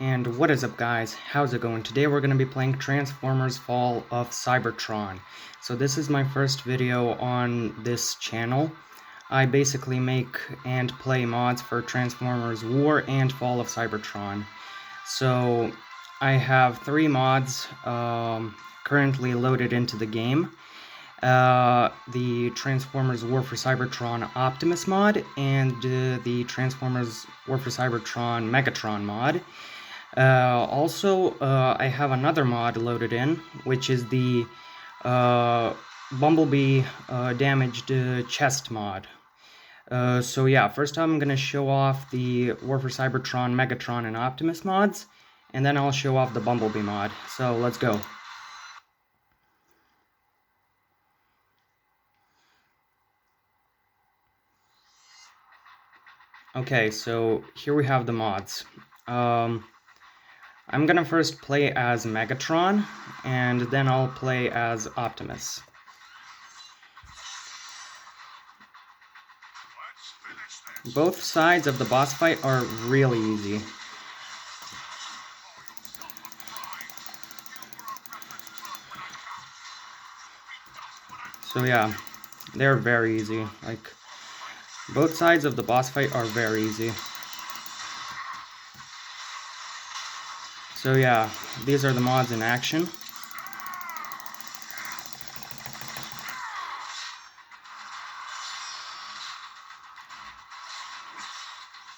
And what is up, guys? How's it going? Today we're going to be playing Transformers Fall of Cybertron. So this is my first video on this channel. I basically make and play mods for Transformers War and Fall of Cybertron. So I have 3 mods currently loaded into the game. The Transformers War for Cybertron Optimus mod and the Transformers War for Cybertron Megatron mod. Also, I have another mod loaded in, which is the Bumblebee Damaged Chest mod. So yeah, first I'm going to show off the War for Cybertron, Megatron, and Optimus mods, and then I'll show off the Bumblebee mod. So let's go. Okay, so here we have the mods. I'm gonna first play as Megatron, and then I'll play as Optimus. Both sides of the boss fight are really easy. So yeah, they're very easy. Like, both sides of the boss fight are very easy. So yeah, these are the mods in action.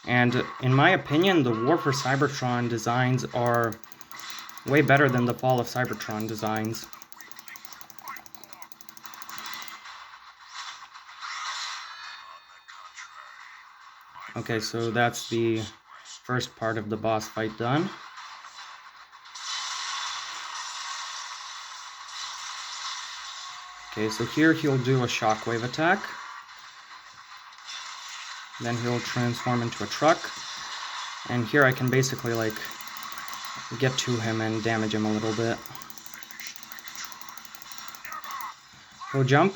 And in my opinion, the War for Cybertron designs are way better than the Fall of Cybertron designs. Okay, so that's the first part of the boss fight done. Okay, so here he'll do a shockwave attack. Then he'll transform into a truck. And here I can basically, like, get to him and damage him a little bit. He'll jump.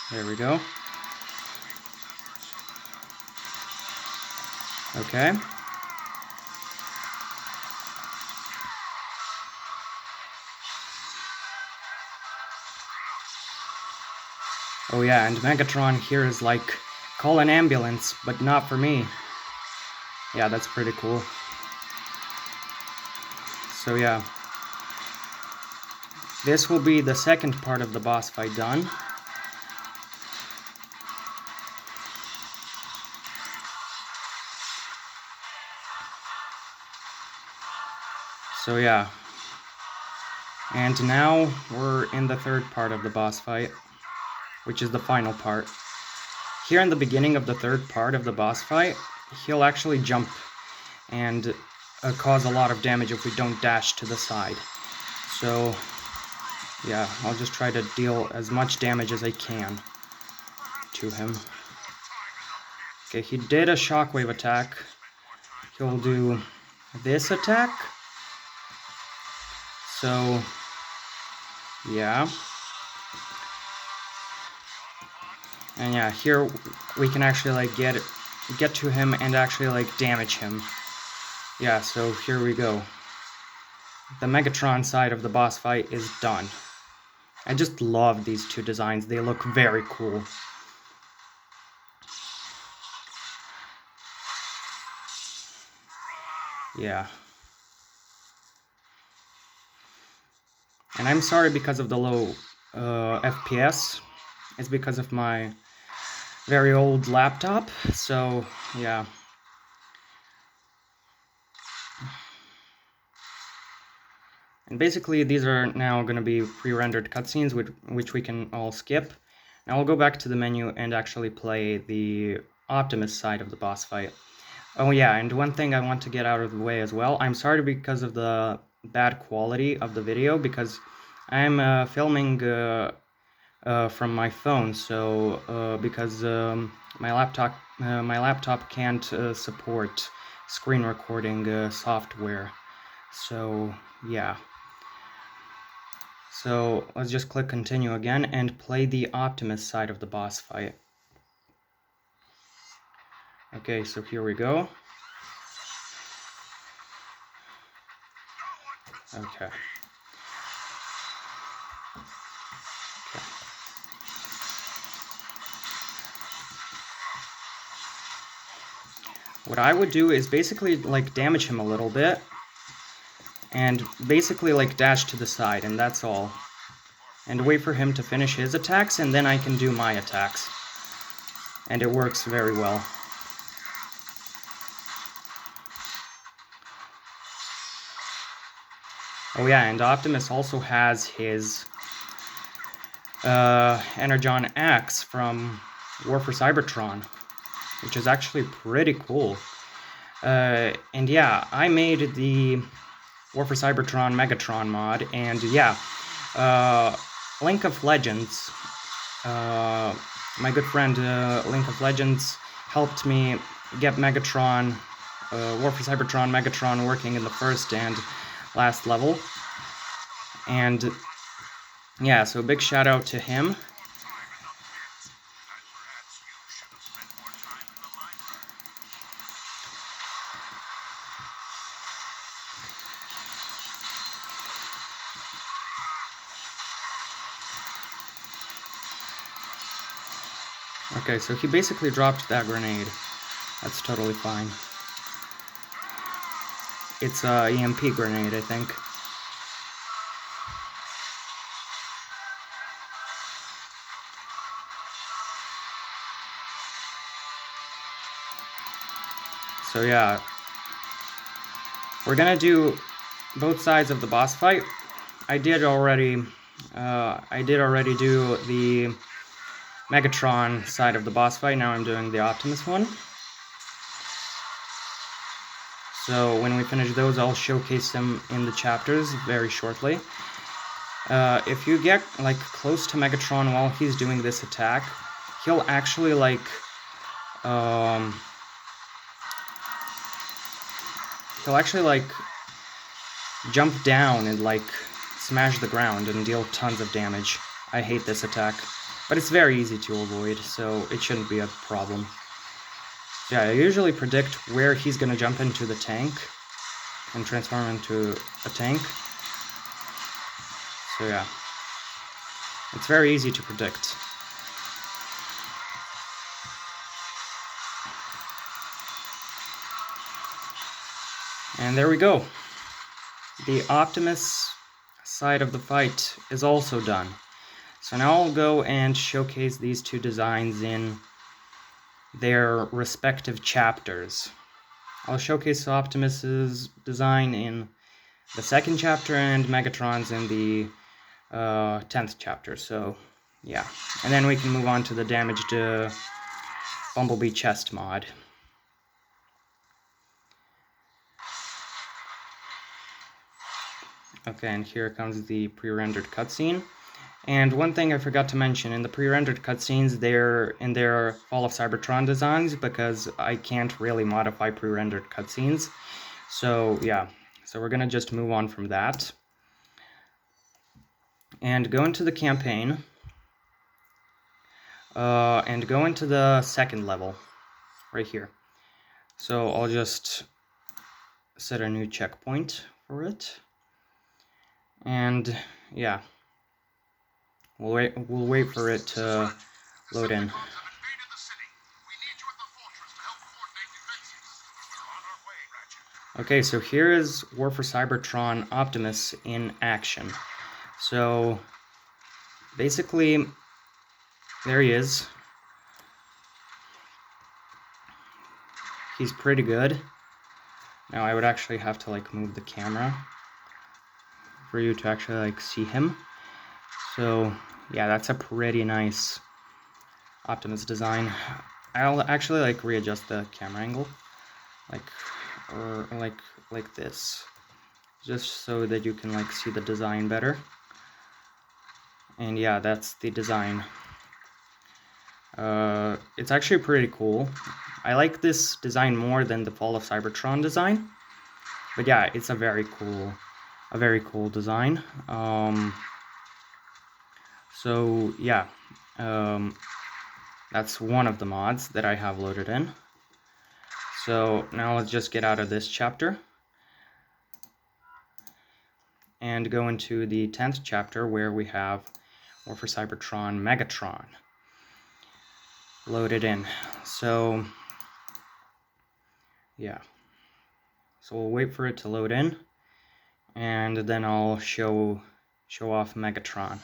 There we go. Okay. Oh yeah, and Megatron here is like, call an ambulance, but not for me. Yeah, that's pretty cool. So yeah. This will be the second part of the boss fight done. So yeah. And now we're in the third part of the boss fight, which is the final part. Here in the beginning of the third part of the boss fight, he'll actually jump and cause a lot of damage if we don't dash to the side. So yeah, I'll just try to deal as much damage as I can to him. Okay, he did a shockwave attack. He'll do this attack. So yeah. And yeah, here we can actually like get to him and actually like damage him. Yeah, so here we go. The Megatron side of the boss fight is done. I just love these two designs. They look very cool. Yeah. And I'm sorry because of the low FPS. It's because of my very old laptop, so yeah. And basically these are now going to be pre-rendered cutscenes which we can all skip. Now I'll go back to the menu and actually play the Optimus side of the boss fight. Oh yeah, and one thing I want to get out of the way as well. I'm sorry because of the bad quality of the video, because I'm filming from my phone, so because my laptop can't support screen recording software. So yeah. So let's just click continue again and play the Optimus side of the boss fight. Okay, so here we go. Okay. What I would do is basically like damage him a little bit and basically like dash to the side, and that's all. And wait for him to finish his attacks, and then I can do my attacks. And it works very well. Oh yeah, and Optimus also has his Energon Axe from War for Cybertron, which is actually pretty cool. And yeah, I made the War for Cybertron Megatron mod, and yeah, Link of Legends, my good friend Link of Legends helped me get Megatron, War for Cybertron Megatron working in the first and last level. And yeah, so big shout out to him. Okay, so he basically dropped that grenade. That's totally fine. It's a EMP grenade, I think. So yeah, we're gonna do both sides of the boss fight. I did already do the Megatron side of the boss fight. Now I'm doing the Optimus one. So when we finish those, I'll showcase them in the chapters very shortly. If you get like close to Megatron while he's doing this attack, he'll actually like jump down and like smash the ground and deal tons of damage. I hate this attack, but it's very easy to avoid, so it shouldn't be a problem. Yeah, I usually predict where he's gonna jump into the tank and transform into a tank. So yeah, it's very easy to predict. And there we go. The Optimus side of the fight is also done. So now I'll go and showcase these two designs in their respective chapters. I'll showcase Optimus's design in the 2nd chapter and Megatron's in the 10th chapter, so yeah. And then we can move on to the Damaged Bumblebee chest mod. Okay, and here comes the pre-rendered cutscene. And one thing I forgot to mention, in the pre-rendered cutscenes, they're in their Fall of Cybertron designs, because I can't really modify pre-rendered cutscenes. So yeah, so we're gonna just move on from that. And go into the campaign. And go into the 2nd level, right here. So I'll just set a new checkpoint for it. And yeah, we'll wait for it to load in. Okay, so here is War for Cybertron Optimus in action. So basically, there he is. He's pretty good. Now I would actually have to like move the camera for you to actually like see him. So yeah, that's a pretty nice Optimus design. I'll actually like readjust the camera angle, like this, just so that you can like see the design better. And yeah, that's the design. It's actually pretty cool. I like this design more than the Fall of Cybertron design, but yeah, it's a very cool design. So yeah, that's one of the mods that I have loaded in. So now let's just get out of this chapter. and go into the 10th chapter where we have War for Cybertron Megatron loaded in. So yeah, so we'll wait for it to load in, and then I'll show off Megatron.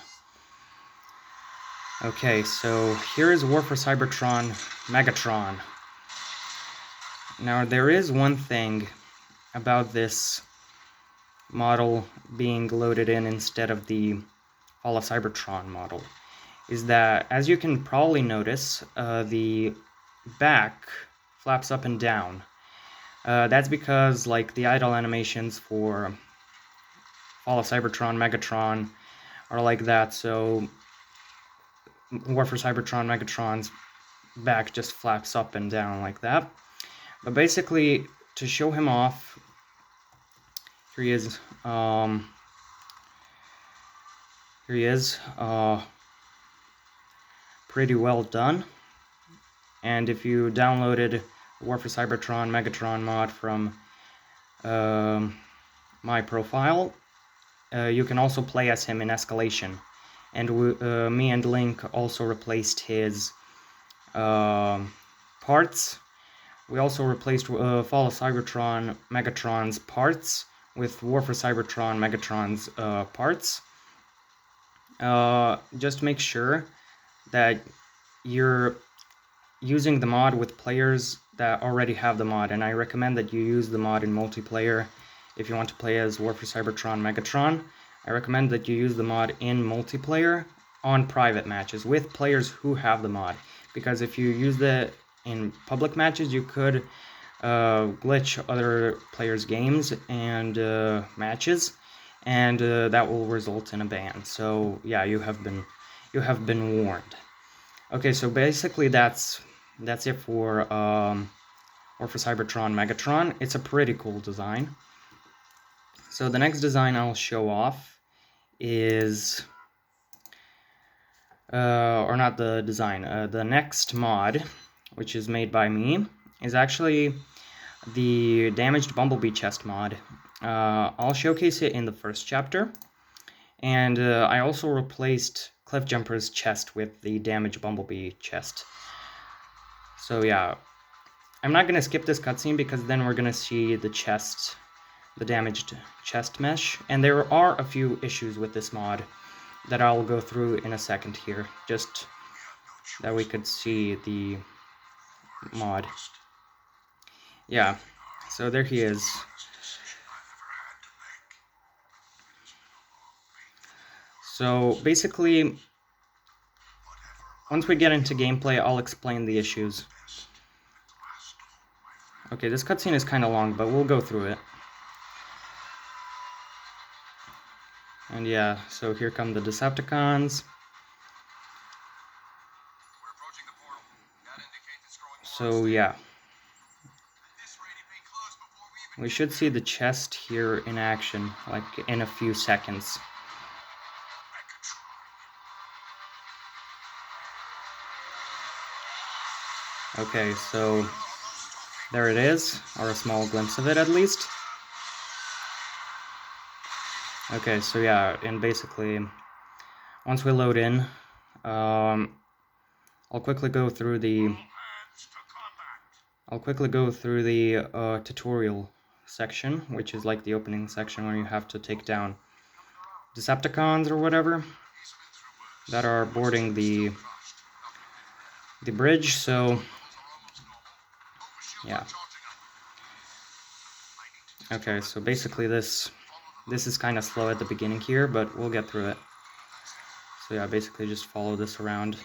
Okay, so here is War for Cybertron Megatron. Now there is one thing about this model being loaded in instead of the Fall of Cybertron model, is that, as you can probably notice, the back flaps up and down. That's because, like, the idle animations for Fall of Cybertron Megatron are like that, so War for Cybertron Megatron's back just flaps up and down like that. But basically, to show him off, here he is. Pretty well done. And if you downloaded War for Cybertron Megatron mod from my profile, you can also play as him in Escalation. And me and Link also replaced his parts. We also replaced Fall of Cybertron Megatron's parts with War for Cybertron Megatron's parts. Just make sure that you're using the mod with players that already have the mod, and I recommend that you use the mod in multiplayer. If you want to play as War for Cybertron Megatron, I recommend that you use the mod in multiplayer on private matches with players who have the mod, because if you use it in public matches, you could glitch other players' games and matches, and that will result in a ban. So yeah, you have been warned. Okay, so basically that's it for War for Cybertron Megatron. It's a pretty cool design. So the next design I'll show off is, or not the design, the next mod, which is made by me, is actually the Damaged Bumblebee chest mod. I'll showcase it in the first chapter, and I also replaced Cliffjumper's chest with the Damaged Bumblebee chest. So yeah, I'm not going to skip this cutscene because then we're going to see the chest, the damaged chest mesh, and there are a few issues with this mod that I'll go through in a second here, just that we could see the mod. Yeah, so there he is. So basically, once we get into gameplay, I'll explain the issues. Okay, this cutscene is kind of long, but we'll go through it. And yeah, so here come the Decepticons. So yeah, we should see the chest here in action, like in a few seconds. Okay, so there it is, or a small glimpse of it at least. Okay, so yeah, and basically, once we load in, I'll quickly go through the tutorial section, which is like the opening section where you have to take down Decepticons or whatever that are boarding the bridge. So yeah. Okay, so basically this is kind of slow at the beginning here, but we'll get through it. So yeah, basically just follow this around.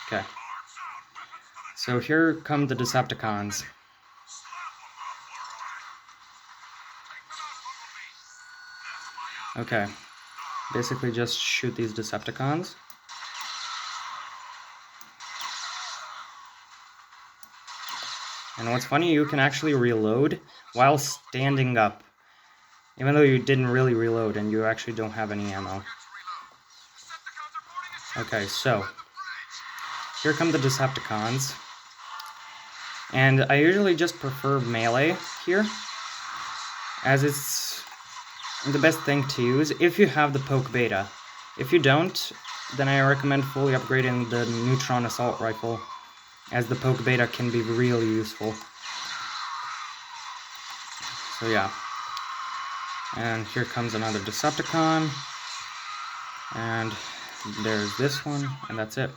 Okay. So here come the Decepticons. Okay. Basically just shoot these Decepticons. And what's funny, you can actually reload while standing up, even though you didn't really reload and you actually don't have any ammo. Okay, so here come the Decepticons. And I usually just prefer melee here, as it's the best thing to use if you have the poke beta. If you don't, then I recommend fully upgrading the neutron assault rifle, as the poke beta can be really useful. So yeah. And here comes another Decepticon. And there's this one, and that's it.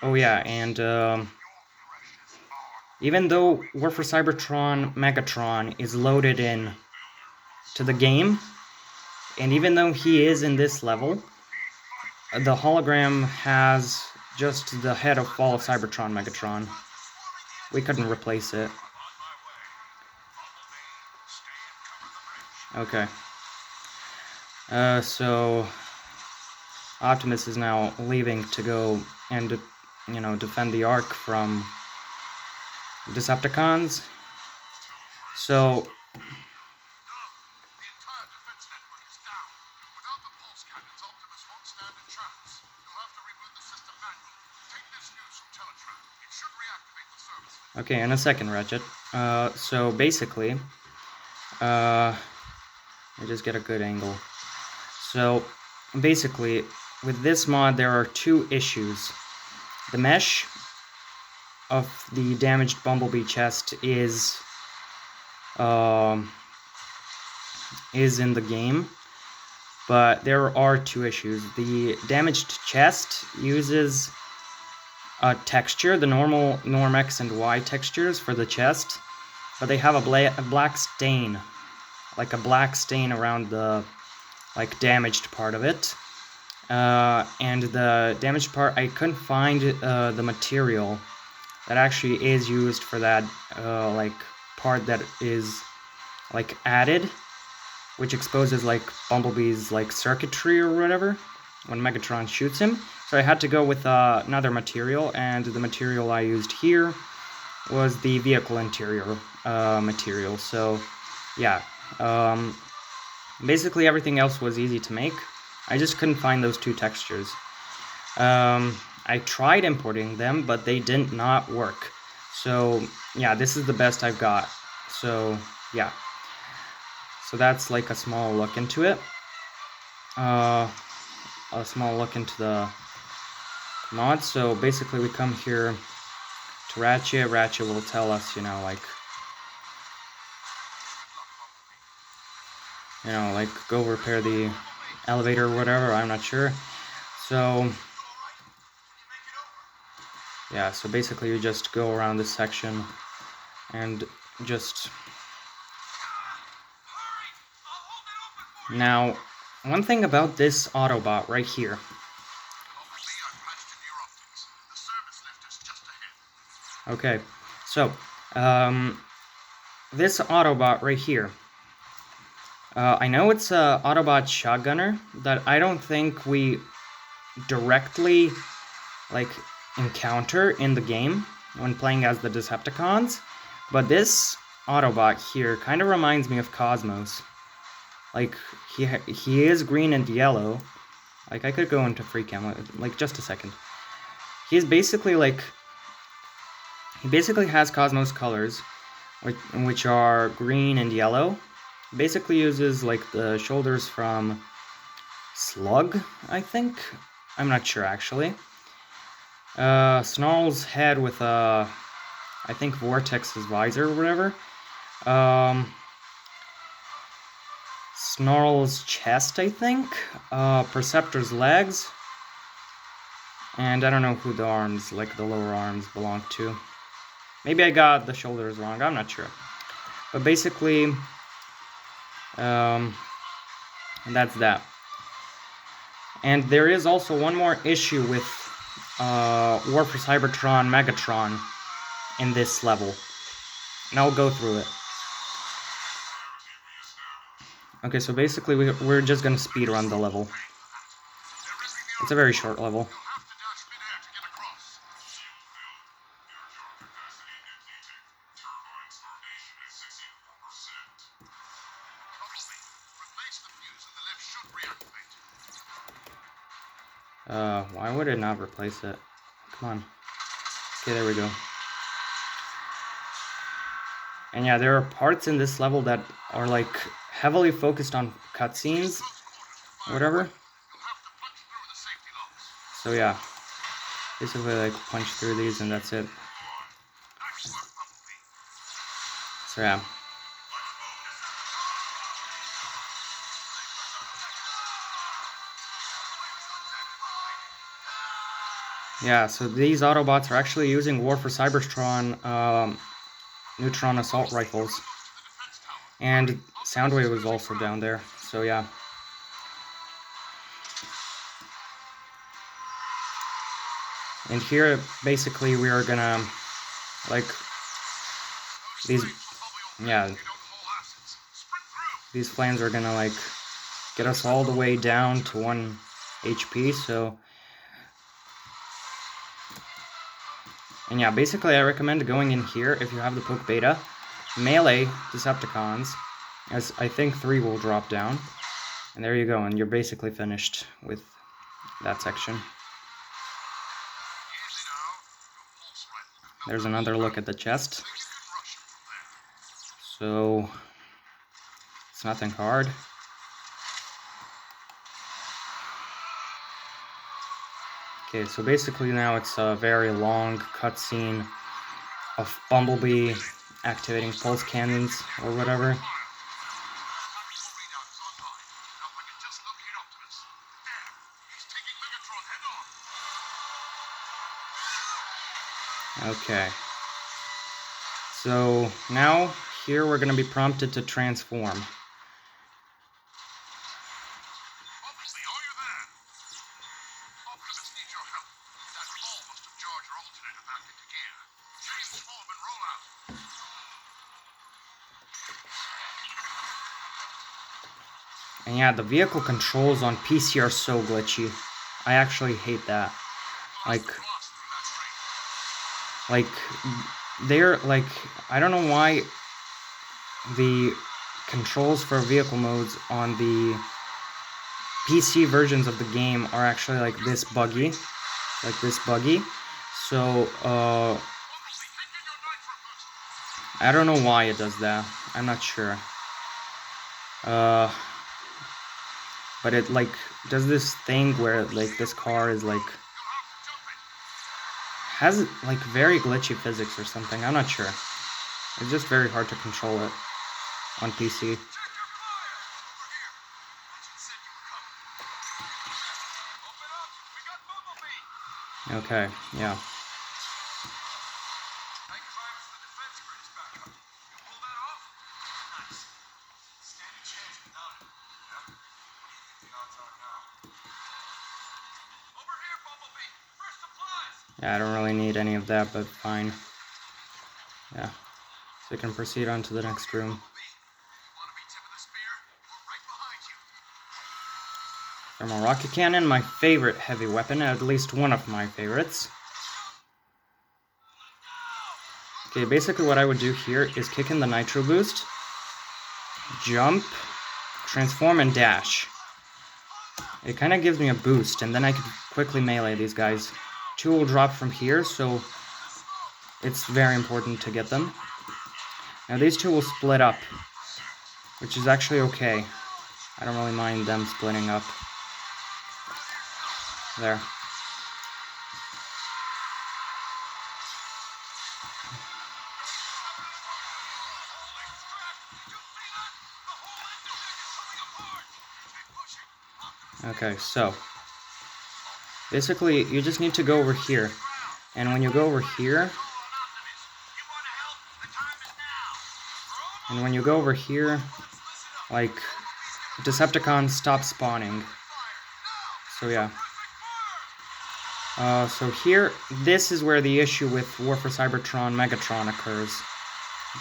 Oh yeah, and even though War for Cybertron Megatron is loaded in to the game, and even though he is in this level, the hologram has just the head of Fall of Cybertron Megatron. We couldn't replace it. Okay. So Optimus is now leaving to go and, defend the Ark from Decepticons. So okay, in a second, Ratchet. So basically, let me just get a good angle. So basically, with this mod, there are two issues. The mesh of the Damaged Bumblebee chest is in the game, but there are two issues. The damaged chest uses a texture, the normal Norm X and Y textures for the chest, but they have a black stain, like a black stain around the damaged part of it. And the damaged part, I couldn't find the material that actually is used for that part that is added, which exposes Bumblebee's circuitry or whatever when Megatron shoots him. So I had to go with another material, and the material I used here was the vehicle interior material. So yeah, basically everything else was easy to make. I just couldn't find those two textures. I tried importing them, but they did not work. So yeah, this is the best I've got. So yeah. So that's a small look into it. A small look into the mod. So basically we come here to Ratchet. Ratchet will tell us, go repair the elevator or whatever, I'm not sure. So yeah, so basically you just go around this section and just... Now, one thing about this Autobot right here. Okay, so, this Autobot right here. I know it's a Autobot shotgunner that I don't think we directly, encounter in the game when playing as the Decepticons, but this Autobot here kind of reminds me of Cosmos. He is green and yellow. I could go into free cam, just a second. He's basically he basically has Cosmos colors, which are green and yellow. Basically uses the shoulders from Slug, I think. I'm not sure actually. Snarl's head with I think Vortex's visor or whatever. Snarl's chest, I think. Perceptor's legs. And I don't know who the arms, the lower arms, belong to. Maybe I got the shoulders wrong, I'm not sure. But basically, that's that. And there is also one more issue with War for Cybertron Megatron in this level. And I'll go through it. Okay, so basically we're just gonna speedrun the level. It's a very short level. Why would it not replace it? Come on. Okay, there we go. And yeah, there are parts in this level that are like heavily focused on cutscenes, whatever. So yeah, basically like punch through these and that's it. So yeah. Yeah, so these Autobots are actually using War for Cybertron neutron assault rifles. And Soundwave was also down there, so yeah. And here, basically, we are gonna, like, these flames are gonna, like, get us all the way down to 1 HP, so... And yeah, basically I recommend going in here if you have the Poke Beta, melee Decepticons, as I think 3 will drop down. And there you go, and you're basically finished with that section. There's another look at the chest. So, it's nothing hard. Okay, so basically now it's a very long cutscene of Bumblebee activating pulse cannons or whatever. Okay. So now here we're going to be prompted to transform. And yeah, the vehicle controls on PC are so glitchy. I actually hate that. They're like, I don't know why the controls for vehicle modes on the PC versions of the game are actually like this buggy. So, I don't know why it does that. I'm not sure. But it like does this thing where like this car is like has like very glitchy physics or something. I'm not sure. It's just very hard to control it on PC. Okay, yeah. Yeah, I don't really need any of that, but fine. Yeah, so we can proceed on to the next room. Thermal rocket cannon, my favorite heavy weapon, at least one of my favorites. Okay, basically what I would do here is kick in the nitro boost, jump, transform, and dash. It kind of gives me a boost, and then I can quickly melee these guys. 2 will drop from here, so it's very important to get them. Now these 2 will split up, which is actually okay. I don't really mind them splitting up. There. Okay, so basically you just need to go over here, and when you go over here, like, Decepticons stop spawning. So yeah. So here, this is where the issue with War for Cybertron Megatron occurs,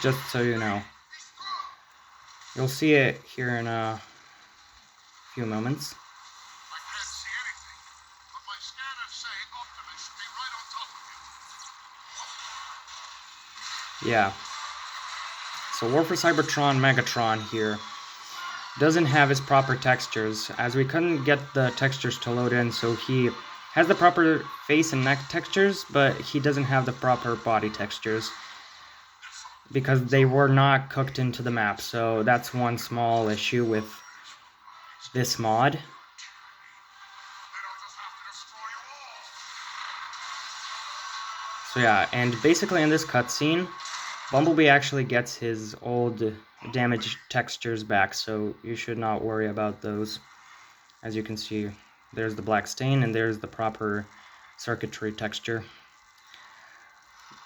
just so you know. You'll see it here in a few moments. Yeah. So War for Cybertron Megatron here doesn't have his proper textures, as we couldn't get the textures to load in, so he has the proper face and neck textures, but he doesn't have the proper body textures because they were not cooked into the map. So that's one small issue with this mod. So yeah, and basically in this cutscene, Bumblebee actually gets his old damaged textures back, so you should not worry about those. As you can see, there's the black stain and there's the proper circuitry texture.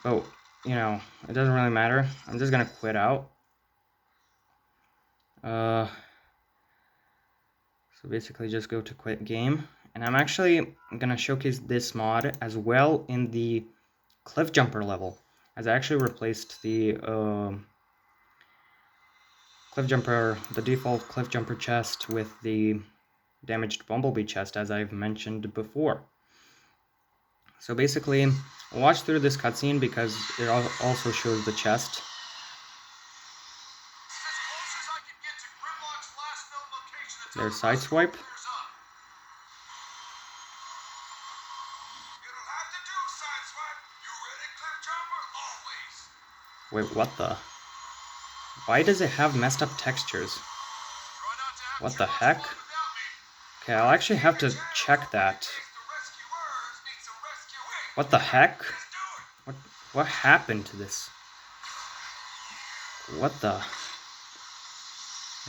But, you know, it doesn't really matter. I'm just gonna quit out. So basically just go to quit game. And I'm actually gonna showcase this mod as well in the Cliffjumper level, as I actually replaced the Cliffjumper, the default Cliffjumper chest with the Damaged Bumblebee chest, as I've mentioned before. So basically, watch through this cutscene because it also shows the chest. There's Sideswipe. Wait, what the? Why does it have messed up textures? What the heck? Okay, I'll actually have to check that. What the heck? What happened to this? What the?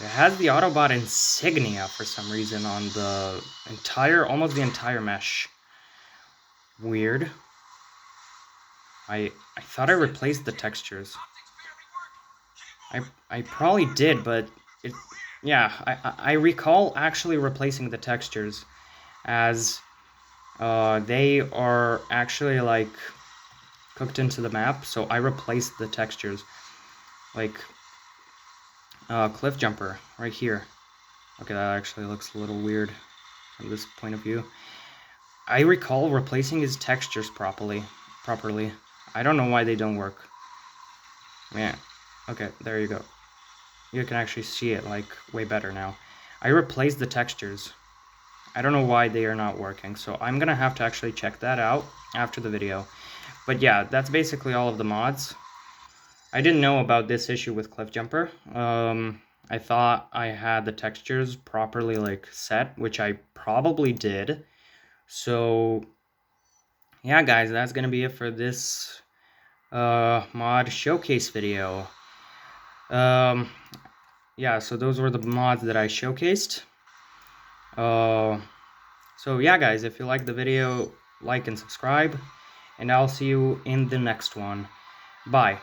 It has the Autobot insignia for some reason on the entire, almost the entire mesh. Weird. I thought I replaced the textures. I probably did, but it, yeah, I recall actually replacing the textures, as they are actually like cooked into the map, so I replaced the textures. Like Cliffjumper right here. Okay, that actually looks a little weird from this point of view. I recall replacing his textures properly. I don't know why they don't work. Yeah. Okay, there you go. You can actually see it like way better now. I replaced the textures. I don't know why they are not working, so I'm gonna have to actually check that out after the video. But yeah, that's basically all of the mods. I didn't know about this issue with Cliffjumper. I thought I had the textures properly like set, which I probably did. So yeah, guys, that's gonna be it for this mod showcase video. Yeah, so those were the mods that I showcased. So yeah, guys, if you liked the video, like and subscribe, and I'll see you in the next one. Bye.